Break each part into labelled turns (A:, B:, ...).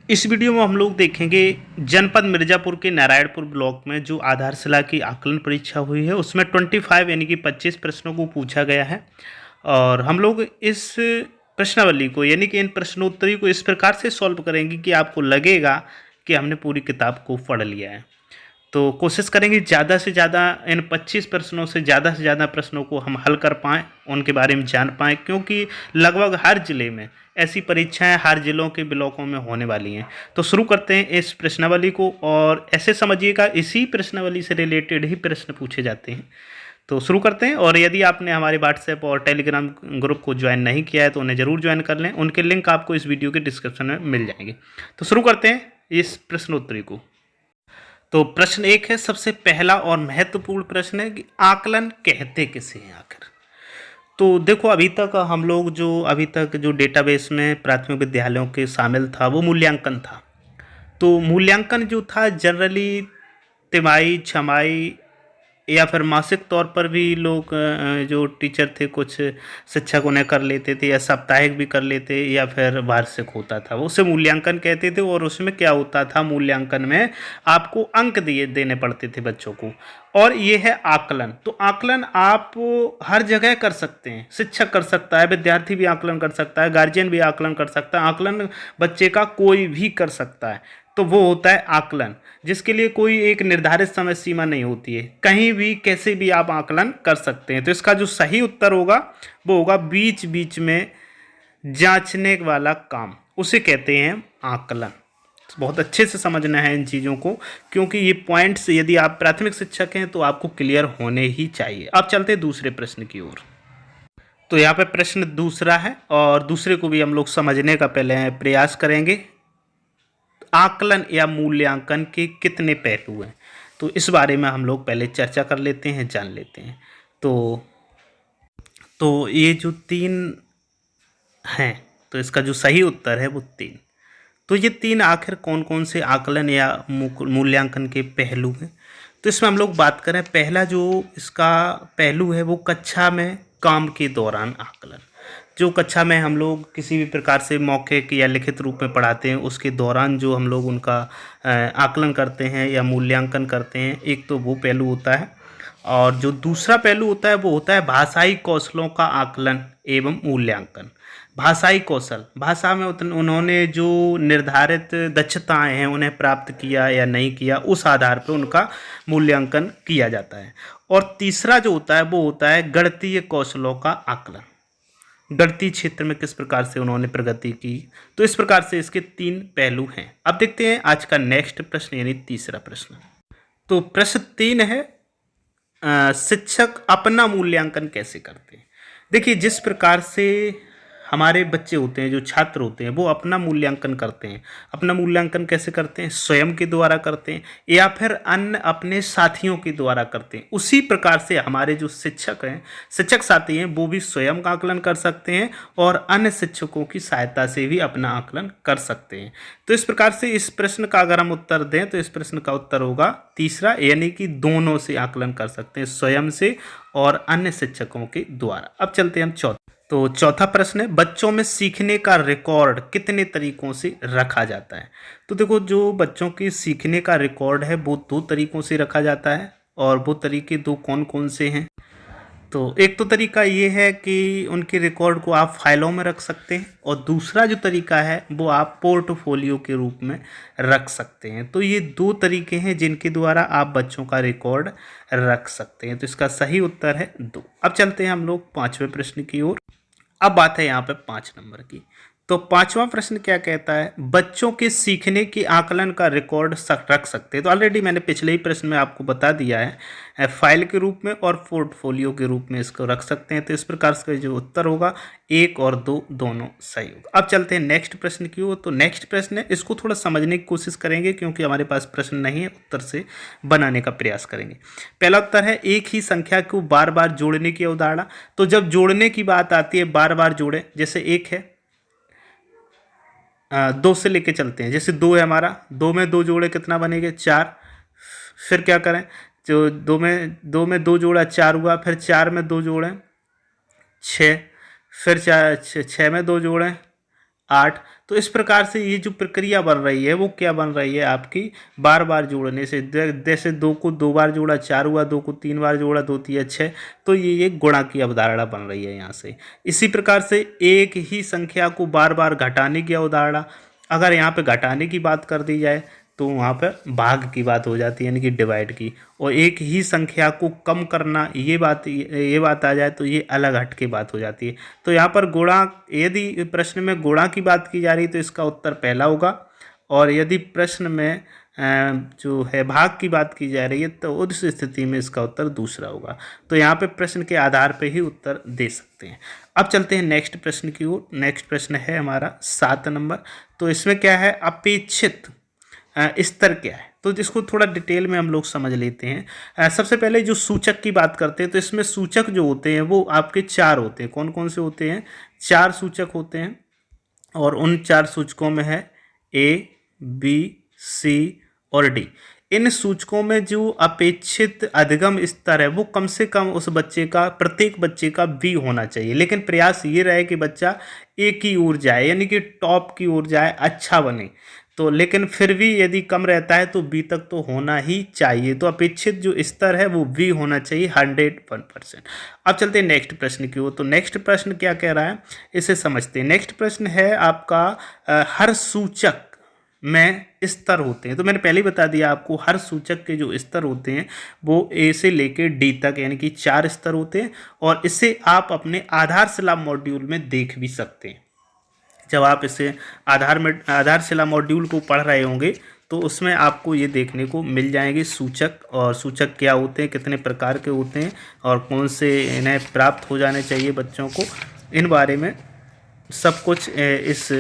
A: इस वीडियो में हम लोग देखेंगे जनपद मिर्ज़ापुर के नारायणपुर ब्लॉक में जो आधारशिला की आकलन परीक्षा हुई है उसमें 25 यानी कि 25 प्रश्नों को पूछा गया है। और हम लोग इस प्रश्नावली को यानी कि इन प्रश्नोत्तरी को इस प्रकार से सॉल्व करेंगे कि आपको लगेगा कि हमने पूरी किताब को पढ़ लिया है। तो कोशिश करेंगे ज़्यादा से ज़्यादा इन 25 प्रश्नों से ज़्यादा प्रश्नों को हम हल कर पाएँ, उनके बारे में जान पाएँ, क्योंकि लगभग हर ज़िले में ऐसी परीक्षाएं हर ज़िलों के ब्लॉकों में होने वाली हैं। तो शुरू करते हैं इस प्रश्नावली को, और ऐसे समझिएगा इसी प्रश्नावली से रिलेटेड ही प्रश्न पूछे जाते हैं। तो शुरू करते हैं। और यदि आपने हमारे व्हाट्सएप और टेलीग्राम ग्रुप को ज्वाइन नहीं किया है तो उन्हें ज़रूर ज्वाइन कर लें, उनके लिंक आपको इस वीडियो के डिस्क्रिप्शन में मिल जाएंगे। तो शुरू करते हैं इस प्रश्नोत्तरी को। तो प्रश्न 1 है, सबसे पहला और महत्वपूर्ण प्रश्न है कि आकलन कहते किसे हैं आखिर। तो देखो, अभी तक जो डेटाबेस में प्राथमिक विद्यालयों के शामिल था वो मूल्यांकन था। तो मूल्यांकन जो था जनरली तिमाही, छमाही या फिर मासिक तौर पर भी लोग जो टीचर थे कुछ शिक्षक उन्हें कर लेते थे, या साप्ताहिक भी कर लेते, या फिर वार्षिक होता था, उसे मूल्यांकन कहते थे। और उसमें क्या होता था, मूल्यांकन में आपको अंक देने पड़ते थे बच्चों को। और ये है आकलन। तो आकलन आप हर जगह कर सकते हैं, शिक्षक कर सकता है, विद्यार्थी भी आकलन कर सकता है, गार्जियन भी आकलन कर सकता है, आकलन बच्चे का कोई भी कर सकता है। तो वो होता है आकलन, जिसके लिए कोई एक निर्धारित समय सीमा नहीं होती है, कहीं भी कैसे भी आप आकलन कर सकते हैं। तो इसका जो सही उत्तर होगा वो होगा बीच बीच में जांचने वाला काम, उसे कहते हैं आकलन। बहुत अच्छे से समझना है इन चीज़ों को, क्योंकि ये पॉइंट्स यदि आप प्राथमिक शिक्षक हैं तो आपको क्लियर होने ही चाहिए। अब चलते हैं दूसरे प्रश्न की ओर। तो यहाँ पे प्रश्न दूसरा है, और दूसरे को भी हम लोग समझने का पहले प्रयास करेंगे। आकलन या मूल्यांकन के कितने पहलू हैं, तो इस बारे में हम लोग पहले चर्चा कर लेते हैं, जान लेते हैं। तो ये जो 3 हैं, तो इसका जो सही उत्तर है वो 3। तो ये 3 आखिर कौन कौन से आकलन या मूल्यांकन के पहलू हैं। तो इसमें हम लोग बात करें, पहला जो इसका पहलू है वो कक्षा में काम के दौरान आकलन। जो कक्षा में हम लोग किसी भी प्रकार से मौखिक या लिखित रूप में पढ़ाते हैं, उसके दौरान जो हम लोग उनका आकलन करते हैं या मूल्यांकन करते हैं, एक तो वो पहलू होता है। और जो दूसरा पहलू होता है वो होता है भाषाई कौशलों का आकलन एवं मूल्यांकन। भाषाई कौशल, भाषा में उन्होंने जो निर्धारित दक्षताएं हैं उन्हें प्राप्त किया या नहीं किया, उस आधार पर उनका मूल्यांकन किया जाता है। और तीसरा जो होता है वो होता है गणितीय कौशलों का आकलन, गणितीय क्षेत्र में किस प्रकार से उन्होंने प्रगति की। तो इस प्रकार से इसके 3 पहलू हैं। अब देखते हैं आज का नेक्स्ट प्रश्न यानी तीसरा प्रश्न। तो प्रश्न 3 है, शिक्षक अपना मूल्यांकन कैसे करते हैं। देखिए, जिस प्रकार से हमारे बच्चे होते हैं, जो छात्र होते हैं, वो अपना मूल्यांकन करते हैं। अपना मूल्यांकन कैसे करते हैं, स्वयं के द्वारा करते हैं या फिर अन्य अपने साथियों के द्वारा करते हैं। उसी प्रकार से हमारे जो शिक्षक हैं, शिक्षक साथी हैं, वो भी स्वयं का आकलन कर सकते हैं और अन्य शिक्षकों की सहायता से भी अपना आकलन कर सकते हैं। तो इस प्रकार से इस प्रश्न का अगर हम उत्तर दें तो इस प्रश्न का उत्तर होगा तीसरा, यानी कि दोनों से आकलन कर सकते हैं, स्वयं से और अन्य शिक्षकों के द्वारा। अब चलते हैं हम चौथा प्रश्न है, बच्चों में सीखने का रिकॉर्ड कितने तरीकों से रखा जाता है। तो देखो, जो बच्चों की सीखने का रिकॉर्ड है वो 2 तरीकों से रखा जाता है, और वो तरीके 2 कौन कौन से हैं। तो एक तो तरीका ये है कि उनके रिकॉर्ड को आप फाइलों में रख सकते हैं, और दूसरा जो तरीका है वो आप पोर्टफोलियो के रूप में रख सकते हैं। तो ये 2 तरीके हैं जिनके द्वारा आप बच्चों का रिकॉर्ड रख सकते हैं। तो इसका सही उत्तर है 2। अब चलते हैं हम लोग 5वें प्रश्न की ओर। अब बात है यहाँ पे 5 नंबर की। तो 5वां प्रश्न क्या कहता है, बच्चों के सीखने की आकलन का रिकॉर्ड रख सकते हैं। तो ऑलरेडी मैंने पिछले ही प्रश्न में आपको बता दिया है, फाइल के रूप में और पोर्टफोलियो के रूप में इसको रख सकते हैं। तो इस प्रकार से जो उत्तर होगा 1 और 2 दोनों सही होगा। अब चलते हैं नेक्स्ट प्रश्न की ओर। तो नेक्स्ट प्रश्न है, इसको थोड़ा समझने की कोशिश करेंगे क्योंकि हमारे पास प्रश्न नहीं है, उत्तर से बनाने का प्रयास करेंगे। पहला उत्तर है, एक ही संख्या को बार बार जोड़ने की अवधारणा। तो जब जोड़ने की बात आती है, बार बार जोड़े, जैसे 1 है, 2 से लेके चलते हैं। जैसे 2 है हमारा, 2 में 2 जोड़े कितना बनेगा, 4। फिर क्या करें, जो 2 में 2 जोड़ा 4 हुआ, फिर 4 में 2 जोड़े 6, फिर 6 में 2 जोड़े 8। तो इस प्रकार से ये जो प्रक्रिया बन रही है वो क्या बन रही है आपकी, बार बार जोड़ने से। जैसे 2 को 2 बार जोड़ा 4 हुआ, 2 को 3 बार जोड़ा 2 तिया 6, तो ये एक गुणा की अवधारणा बन रही है यहाँ से। इसी प्रकार से एक ही संख्या को बार बार घटाने की अवधारणा, अगर यहाँ पे घटाने की बात कर दी जाए तो वहाँ पर भाग की बात हो जाती है, यानी कि डिवाइड की। और एक ही संख्या को कम करना, ये बात आ जाए तो ये अलग हट के बात हो जाती है। तो यहाँ पर गुणा, यदि प्रश्न में गुणा की बात की जा रही है तो इसका उत्तर पहला होगा, और यदि प्रश्न में जो है भाग की बात की जा रही है तो उस स्थिति में इसका उत्तर दूसरा होगा। तो यहाँ पे प्रश्न के आधार पे ही उत्तर दे सकते हैं। अब चलते हैं नेक्स्ट प्रश्न की ओर। नेक्स्ट प्रश्न है हमारा 7 नंबर। तो इसमें क्या है, अपेक्षित स्तर क्या है, तो इसको थोड़ा डिटेल में हम लोग समझ लेते हैं। सबसे पहले जो सूचक की बात करते हैं तो इसमें सूचक जो होते हैं वो आपके 4 होते हैं। कौन कौन से होते हैं, 4 सूचक होते हैं, और उन 4 सूचकों में है A, B, C और D। इन सूचकों में जो अपेक्षित अधिगम स्तर है वो कम से कम उस बच्चे का, प्रत्येक बच्चे का B होना चाहिए, लेकिन प्रयास ये रहे कि बच्चा A की ओर जाए, यानी कि टॉप की ओर जाए, अच्छा बने। तो लेकिन फिर भी यदि कम रहता है तो B तक तो होना ही चाहिए। तो अपेक्षित जो स्तर है वो B होना चाहिए 101%। अब चलते हैं नेक्स्ट प्रश्न की ओर। तो नेक्स्ट प्रश्न क्या कह रहा है, इसे समझते हैं। नेक्स्ट प्रश्न है आपका हर सूचक में स्तर होते हैं। तो मैंने पहले ही बता दिया आपको, हर सूचक के जो स्तर होते हैं वो A से लेकर D तक, यानी कि 4 स्तर होते हैं, और इसे आप अपने आधारशिला मॉड्यूल में देख भी सकते हैं। जब आप इसे आधारशिला मॉड्यूल को पढ़ रहे होंगे तो उसमें आपको ये देखने को मिल जाएंगे सूचक, और सूचक क्या होते हैं, कितने प्रकार के होते हैं, और कौन से इन्हें प्राप्त हो जाने चाहिए बच्चों को, इन बारे में सब कुछ इस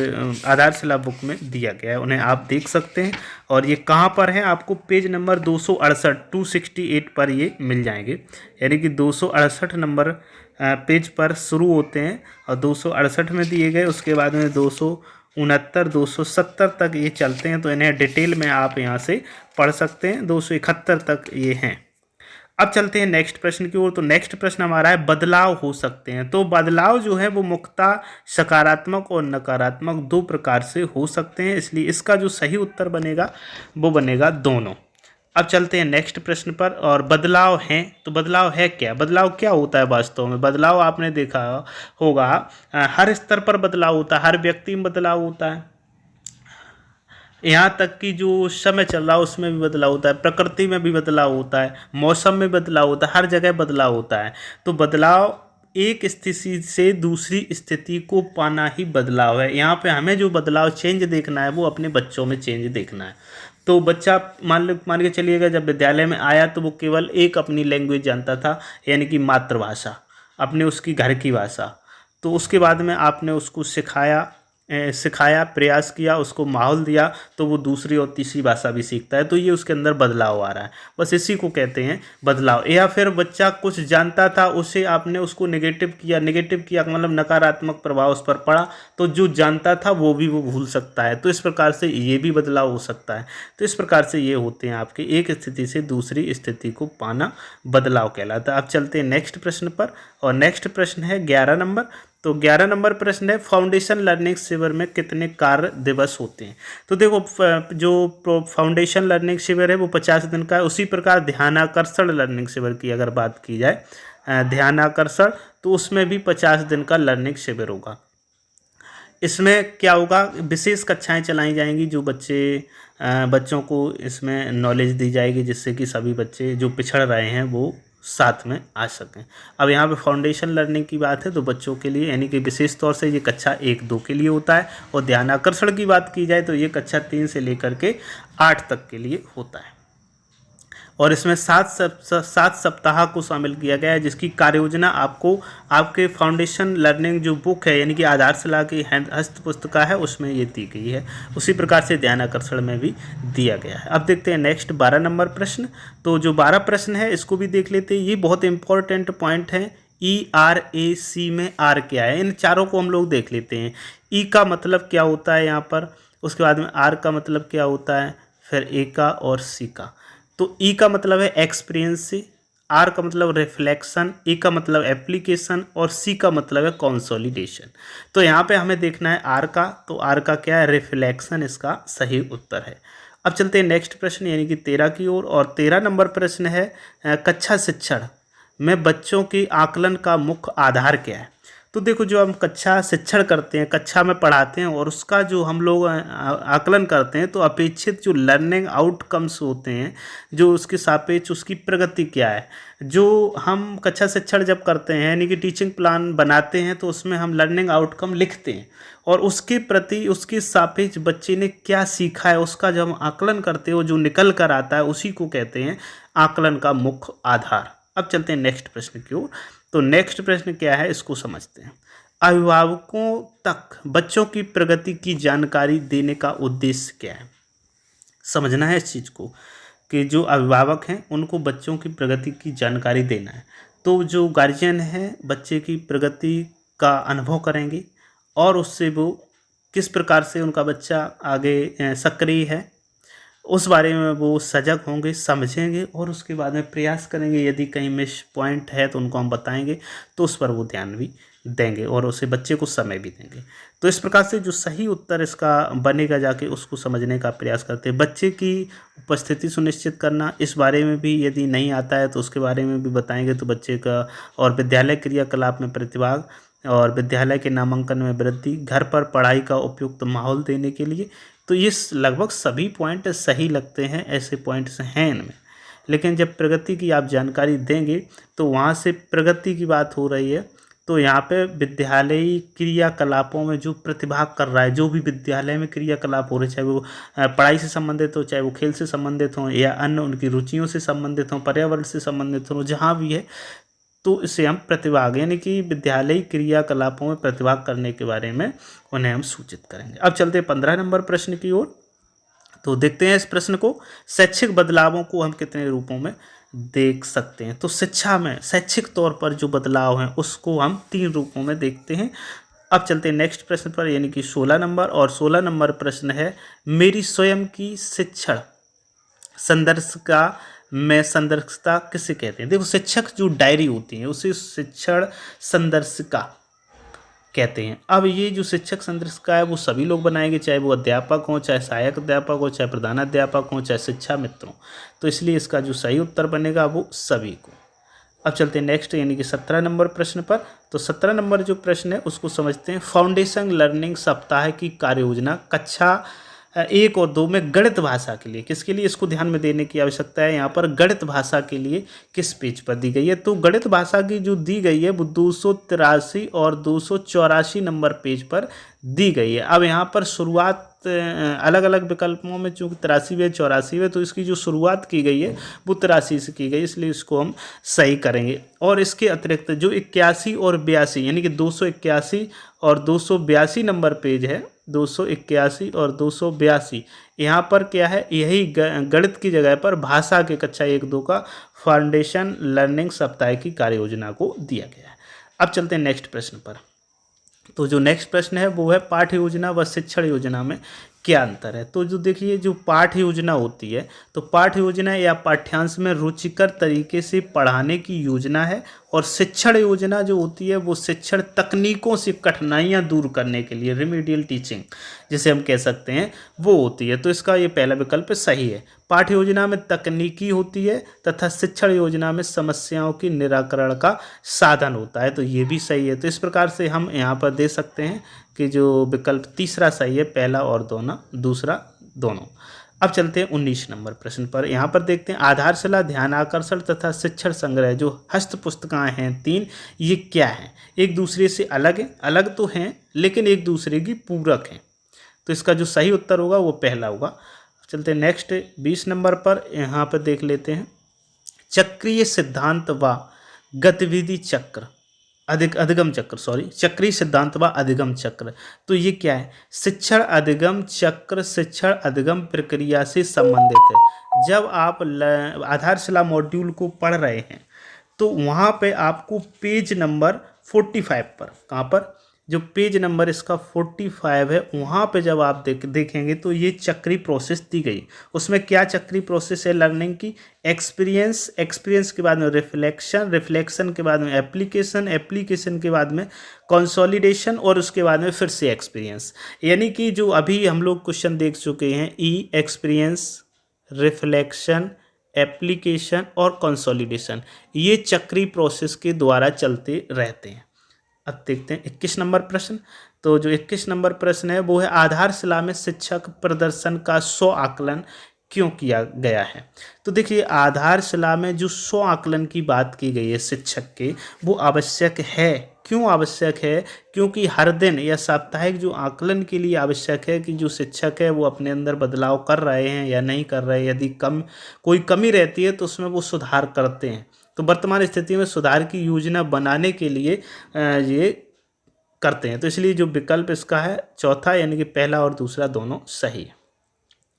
A: आधारशिला बुक में दिया गया है, उन्हें आप देख सकते हैं। और ये कहाँ पर है, आपको पेज नंबर 268 पर ये मिल जाएंगे, यानी कि 268 नंबर पेज पर शुरू होते हैं और 268 में दिए गए, उसके बाद में 269, 270 तक ये चलते हैं। तो इन्हें डिटेल में आप यहाँ से पढ़ सकते हैं, 271 तक ये हैं। अब चलते हैं नेक्स्ट प्रश्न की ओर। तो नेक्स्ट प्रश्न हमारा है बदलाव हो सकते हैं। तो बदलाव जो है वो मुख्यतः सकारात्मक और नकारात्मक 2 प्रकार से हो सकते हैं, इसलिए इसका जो सही उत्तर बनेगा वो बनेगा दोनों। अब चलते हैं नेक्स्ट प्रश्न पर। और बदलाव हैं, तो बदलाव है क्या, बदलाव क्या होता है वास्तव में। बदलाव आपने देखा होगा हर स्तर पर बदलाव होता है, हर व्यक्ति में बदलाव होता है, यहाँ तक कि जो समय चल रहा है उसमें भी बदलाव होता है, प्रकृति में भी बदलाव होता है, मौसम में बदलाव होता है, हर जगह बदलाव होता है। तो बदलाव एक स्थिति से दूसरी स्थिति को पाना ही बदलाव है। यहाँ पे हमें जो बदलाव चेंज देखना है वो अपने बच्चों में चेंज देखना है। तो बच्चा मान के चलिएगा, जब विद्यालय में आया तो वो केवल एक अपनी लैंग्वेज जानता था, यानी कि मातृभाषा, अपने उसकी घर की भाषा। तो उसके बाद में आपने उसको सिखाया, प्रयास किया, उसको माहौल दिया, तो वो दूसरी और तीसरी भाषा भी सीखता है। तो ये उसके अंदर बदलाव आ रहा है, बस इसी को कहते हैं बदलाव। या फिर बच्चा कुछ जानता था, उसे आपने उसको नेगेटिव किया मतलब नकारात्मक प्रभाव उस पर पड़ा, तो जो जानता था वो भूल सकता है। तो इस प्रकार से ये भी बदलाव हो सकता है। तो इस प्रकार से ये होते हैं आपके एक स्थिति से दूसरी स्थिति को पाना बदलाव कहलाता है। अब चलते हैं नेक्स्ट प्रश्न पर, और नेक्स्ट प्रश्न है 11 नंबर। तो 11 नंबर प्रश्न है फाउंडेशन लर्निंग शिविर में कितने कार्य दिवस होते हैं। तो देखो, जो फाउंडेशन लर्निंग शिविर है वो 50 दिन का है। उसी प्रकार ध्यानाकर्षण लर्निंग शिविर की अगर बात की जाए, ध्यानाकर्षण, तो उसमें भी 50 दिन का लर्निंग शिविर होगा। इसमें क्या होगा, विशेष कक्षाएं चलाई जाएंगी, जो बच्चों को इसमें नॉलेज दी जाएगी, जिससे कि सभी बच्चे जो पिछड़ रहे हैं वो साथ में आ सकें। अब यहाँ पे फाउंडेशन लर्निंग की बात है तो बच्चों के लिए, यानी कि विशेष तौर से ये कक्षा 1-2 के लिए होता है। और ध्यानाकर्षण की बात की जाए तो ये कक्षा 3 से लेकर के 8 तक के लिए होता है। और इसमें 7 सप्ताह को शामिल किया गया है, जिसकी कार्य योजना आपको आपके फाउंडेशन लर्निंग जो बुक है, यानी कि आधारशिला की हस्त पुस्तिका है, उसमें ये दी गई है। उसी प्रकार से ध्यानाकर्षण में भी दिया गया है। अब देखते हैं नेक्स्ट 12 नंबर प्रश्न। तो जो 12 प्रश्न है इसको भी देख लेते हैं, ये बहुत इंपॉर्टेंट पॉइंट है। ERAC में R क्या है, इन चारों को हम लोग देख लेते हैं। E का मतलब क्या होता है यहाँ पर, उसके बाद में R का मतलब क्या होता है, फिर A का और C का। तो E का मतलब है एक्सपीरियंस से, आर का मतलब रिफ्लेक्शन, ए का मतलब एप्लीकेशन और सी का मतलब है कंसोलिडेशन। तो यहाँ पे हमें देखना है आर का, तो आर का क्या है, रिफ्लेक्शन इसका सही उत्तर है। अब चलते हैं नेक्स्ट प्रश्न यानी कि 13 की ओर, और 13 नंबर प्रश्न है कक्षा शिक्षण में बच्चों के आकलन का मुख्य आधार क्या है। तो देखो, जो हम कक्षा शिक्षण करते हैं, कक्षा में पढ़ाते हैं और उसका जो हम लोग आकलन करते हैं, तो अपेक्षित जो लर्निंग आउटकम्स होते हैं, जो उसके सापेक्ष उसकी प्रगति क्या है। जो हम कक्षा शिक्षण जब करते हैं यानी कि टीचिंग प्लान बनाते हैं, तो उसमें हम लर्निंग आउटकम लिखते हैं और उसके प्रति उसके सापेक्ष बच्चे ने क्या सीखा है उसका जब हम आकलन करते हैं, वो जो निकल कर आता है उसी को कहते हैं आकलन का मुख्य आधार। अब चलते हैं नेक्स्ट प्रश्न की ओर। तो नेक्स्ट प्रश्न क्या है, इसको समझते हैं। अभिभावकों तक बच्चों की प्रगति की जानकारी देने का उद्देश्य क्या है। समझना है इस चीज़ को कि जो अभिभावक हैं उनको बच्चों की प्रगति की जानकारी देना है। तो जो गार्जियन है बच्चे की प्रगति का अनुभव करेंगे और उससे वो किस प्रकार से उनका बच्चा आगे सक्रिय है उस बारे में वो सजग होंगे, समझेंगे और उसके बाद में प्रयास करेंगे। यदि कहीं मिस पॉइंट है तो उनको हम बताएंगे, तो उस पर वो ध्यान भी देंगे और उसे बच्चे को समय भी देंगे। तो इस प्रकार से जो सही उत्तर इसका बनेगा जाके उसको समझने का प्रयास करते हैं। बच्चे की उपस्थिति सुनिश्चित करना, इस बारे में भी यदि नहीं आता है तो उसके बारे में भी बताएंगे। तो बच्चे का और विद्यालय क्रियाकलाप में प्रतिभाग और विद्यालय के नामांकन में वृद्धि, घर पर पढ़ाई का उपयुक्त माहौल देने के लिए। तो ये लगभग सभी पॉइंट सही लगते हैं, ऐसे पॉइंट्स हैं इनमें। लेकिन जब प्रगति की आप जानकारी देंगे तो वहाँ से प्रगति की बात हो रही है, तो यहाँ पे विद्यालयी क्रियाकलापों में जो प्रतिभाग कर रहा है, जो भी विद्यालय में क्रियाकलाप हो रहे, चाहे वो पढ़ाई से संबंधित हो, चाहे वो खेल से संबंधित हो या अन्य उनकी रुचियों से संबंधित हो, पर्यावरण से संबंधित हो, जहाँ भी है, तो इसे हम प्रतिभाग यानी कि विद्यालयी क्रियाकलापों में प्रतिभाग करने के बारे में उन्हें हम सूचित करेंगे। अब चलते हैं 15 नंबर प्रश्न की ओर। तो देखते हैं इस प्रश्न को, शैक्षिक बदलावों को हम कितने रूपों में देख सकते हैं। तो शिक्षा में शैक्षिक तौर पर जो बदलाव हैं उसको हम 3 रूपों में देखते हैं। अब चलते हैं नेक्स्ट प्रश्न पर यानी कि 16 नंबर, और 16 नंबर प्रश्न है मेरी स्वयं की शिक्षण संदर्शिका में संदर्शिता किसे कहते हैं। देखो, शिक्षक जो डायरी होती है उसे शिक्षण संदर्शिका कहते हैं। अब ये जो शिक्षक संदर्शिका है वो सभी लोग बनाएंगे, चाहे वो अध्यापक हों, चाहे सहायक अध्यापक हो, चाहे प्रधानाध्यापक हों, चाहे शिक्षा मित्र हों। तो इसलिए इसका जो सही उत्तर बनेगा वो सभी को। अब चलते हैं नेक्स्ट यानी कि 17 नंबर प्रश्न पर। तो 17 नंबर जो प्रश्न है उसको समझते हैं। फाउंडेशन लर्निंग सप्ताह की कार्य योजना कक्षा 1 और 2 में गणित भाषा के लिए किसके लिए इसको ध्यान में देने की आवश्यकता है। यहाँ पर गणित भाषा के लिए किस पेज पर दी गई है। तो गणित भाषा की जो दी गई है वो 283 और 284 नंबर पेज पर दी गई है। अब यहाँ पर शुरुआत अलग अलग विकल्पों में चूँकि 83वें 84वें, तो इसकी जो शुरुआत की गई है वो 83 से की गई, इसलिए इसको हम सही करेंगे। और इसके अतिरिक्त जो 81 और 82 यानी कि 281 और 282 नंबर पेज है, 281 और 282, यहाँ पर क्या है, यही गणित की जगह पर भाषा के कक्षा 1-2 का फाउंडेशन लर्निंग सप्ताह की कार्य योजना को दिया गया है। अब चलते हैं नेक्स्ट प्रश्न पर। तो जो नेक्स्ट प्रश्न है वो है पाठ्य योजना व शिक्षण योजना में क्या अंतर है। तो जो देखिए, जो पाठ्य योजना होती है तो पाठ्य योजना या पाठ्यांश में रुचिकर तरीके से पढ़ाने की योजना है, और शिक्षण योजना जो होती है वो शिक्षण तकनीकों से कठिनाइयां दूर करने के लिए रिमीडियल टीचिंग जिसे हम कह सकते हैं वो होती है। तो इसका ये पहला विकल्प सही है। पाठ्य योजना में तकनीकी होती है तथा शिक्षण योजना में समस्याओं की निराकरण का साधन होता है, तो ये भी सही है। तो इस प्रकार से हम यहाँ पर दे सकते हैं कि जो विकल्प तीसरा सही है, पहला और दूसरा दोनों। अब चलते हैं 19 नंबर प्रश्न पर। यहाँ पर देखते हैं आधारशिला, ध्यान आकर्षण तथा शिक्षण संग्रह जो हस्त पुस्तकाएँ हैं 3, ये क्या हैं। एक दूसरे से अलग हैं, अलग तो हैं लेकिन एक दूसरे की पूरक हैं। तो इसका जो सही उत्तर होगा वो पहला होगा। चलते हैं नेक्स्ट 20 नंबर पर। यहाँ पर देख लेते हैं चक्रीय सिद्धांत व गतिविधि चक्र अधिगम चक्र, चक्रीय सिद्धांत व अधिगम चक्र। तो ये क्या है, शिक्षण अधिगम चक्र शिक्षण अधिगम प्रक्रिया से संबंधित है। जब आप आधारशिला मॉड्यूल को पढ़ रहे हैं तो वहाँ पे आपको पेज नंबर 45 पर, कहाँ पर, जो पेज नंबर इसका 45 है, वहाँ पे जब आप देखेंगे तो ये चक्री प्रोसेस दी गई। उसमें क्या चक्री प्रोसेस है लर्निंग की? एक्सपीरियंस, एक्सपीरियंस के बाद में रिफ्लेक्शन, रिफ्लेक्शन के बाद में एप्लीकेशन, एप्लीकेशन के बाद में कंसोलिडेशन और उसके बाद में फिर से एक्सपीरियंस। यानी कि जो अभी हम लोग क्वेश्चन देख चुके हैं, ई एक्सपीरियंस, रिफ्लेक्शन, एप्लीकेशन और कंसोलिडेशन, ये चक्री प्रोसेस के द्वारा चलते रहते हैं। अब देखते हैं 21 नंबर प्रश्न। तो जो 21 नंबर प्रश्न है वो है आधारशिला में शिक्षक प्रदर्शन का 100 आकलन क्यों किया गया है? तो देखिए आधारशिला में जो 100 आकलन की बात की गई है शिक्षक के, वो आवश्यक है। क्यों आवश्यक है? क्योंकि हर दिन या साप्ताहिक जो आकलन के लिए आवश्यक है कि जो शिक्षक है वो अपने अंदर बदलाव कर रहे हैं या नहीं कर रहे हैं। यदि कोई कमी रहती है तो उसमें वो सुधार करते हैं। तो वर्तमान स्थिति में सुधार की योजना बनाने के लिए ये करते हैं। तो इसलिए जो विकल्प इसका है चौथा, यानी कि पहला और दूसरा दोनों सही है।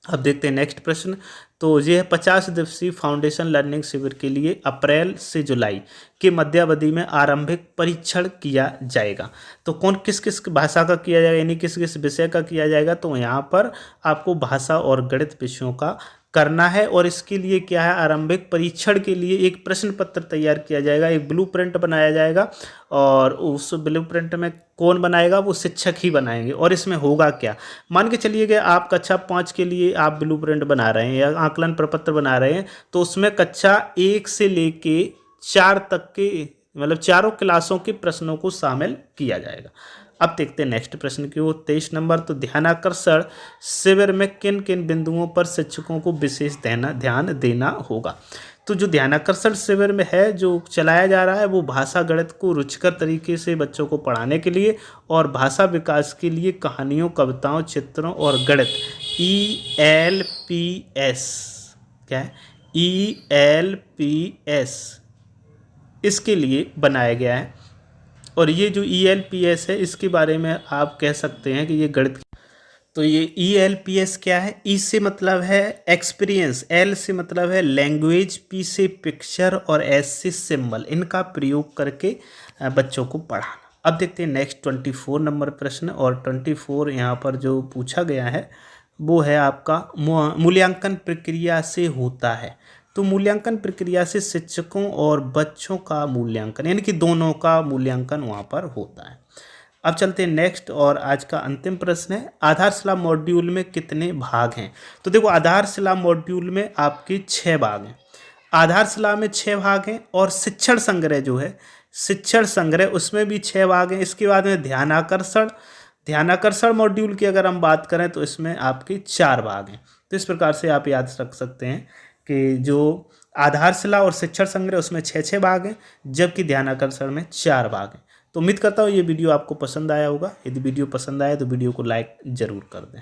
A: अब देखते हैं नेक्स्ट प्रश्न। तो ये है 50 दिवसीय फाउंडेशन लर्निंग शिविर के लिए अप्रैल से जुलाई के मध्यावधि में आरंभिक परीक्षण किया जाएगा। तो किस किस भाषा का किया जाएगा, यानी किस किस विषय का किया जाएगा? तो यहाँ पर आपको भाषा और गणित विषयों का करना है। और इसके लिए क्या है, आरंभिक परीक्षण के लिए एक प्रश्न पत्र तैयार किया जाएगा, एक ब्लूप्रिंट बनाया जाएगा। और उस ब्लूप्रिंट में कौन बनाएगा? वो शिक्षक ही बनाएंगे। और इसमें होगा क्या, मान के चलिएगा आप कक्षा 5 के लिए आप ब्लूप्रिंट बना रहे हैं या आकलन प्रपत्र बना रहे हैं, तो उसमें कक्षा 1 से लेके 4 तक के, मतलब चारों क्लासों के प्रश्नों को शामिल किया जाएगा। अब देखते हैं नेक्स्ट प्रश्न की वो 23 नंबर। तो ध्यानाकर्षण शिविर में किन किन बिंदुओं पर शिक्षकों को विशेष ध्यान देना होगा? तो जो ध्यानाकर्षण शिविर में है जो चलाया जा रहा है वो भाषा गणित को रुचिकर तरीके से बच्चों को पढ़ाने के लिए और भाषा विकास के लिए कहानियों, कविताओं, चित्रों और गणित ELPS, क्या है ELPS, इसके लिए बनाया गया है। और ये जो ELPS है इसके बारे में आप कह सकते हैं कि ये गणित। तो ये ELPS क्या है? E से मतलब है एक्सपीरियंस, L से मतलब है लैंग्वेज, P से पिक्चर और S से सिंबल, इनका प्रयोग करके बच्चों को पढ़ाना। अब देखते हैं नेक्स्ट 24 नंबर प्रश्न। और 24 यहाँ पर जो पूछा गया है वो है आपका मूल्यांकन प्रक्रिया से होता है। तो मूल्यांकन प्रक्रिया से शिक्षकों और बच्चों का मूल्यांकन, यानी कि दोनों का मूल्यांकन वहाँ पर होता है। अब चलते हैं नेक्स्ट और आज का अंतिम प्रश्न है आधारशिला मॉड्यूल में कितने भाग हैं? तो देखो आधारशिला मॉड्यूल में आपके 6 भाग हैं। आधारशिला में 6 भाग हैं और शिक्षण संग्रह जो है, शिक्षण संग्रह उसमें भी 6 भाग हैं। इसके बाद में ध्यानाकर्षण मॉड्यूल की अगर हम बात करें तो इसमें आपके 4 भाग हैं। तो इस प्रकार से आप याद रख सकते हैं कि जो आधारशिला और शिक्षण संग्रह उसमें 6 भाग हैं, जबकि ध्यानाकर्षण में 4 भाग हैं। तो उम्मीद करता हूँ ये वीडियो आपको पसंद आया होगा। यदि वीडियो पसंद आया तो वीडियो को लाइक ज़रूर कर दें।